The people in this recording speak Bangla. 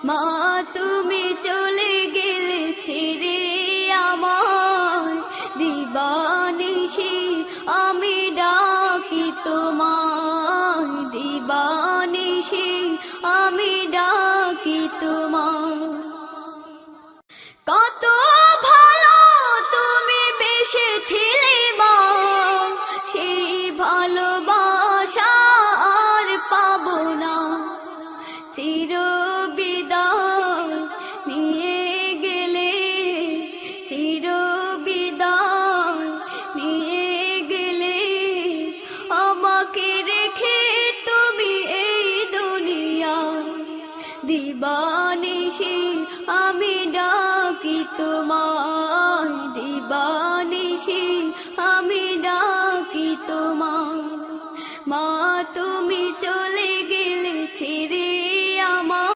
মা তুমি চলে গেলে ছেড়ে আমায়, দিবানিশি আমি ডাকি তোমায়, দিবানিশি আমি ডাকি তোমায়। কত ভালো তুমি বেসেছিলে মা, সেই ভালোবাসা আর পাবো না। চির বিদায় নিয়ে গেলে, চির বিদায় নিয়ে গেলে, আমাকে রেখে তুমি এই দুনিয়ায়। দিবানিশি আমি ডাকি তোমায়, দিবানিশি আমি ডাকি তোমায়। মা তুমি চলে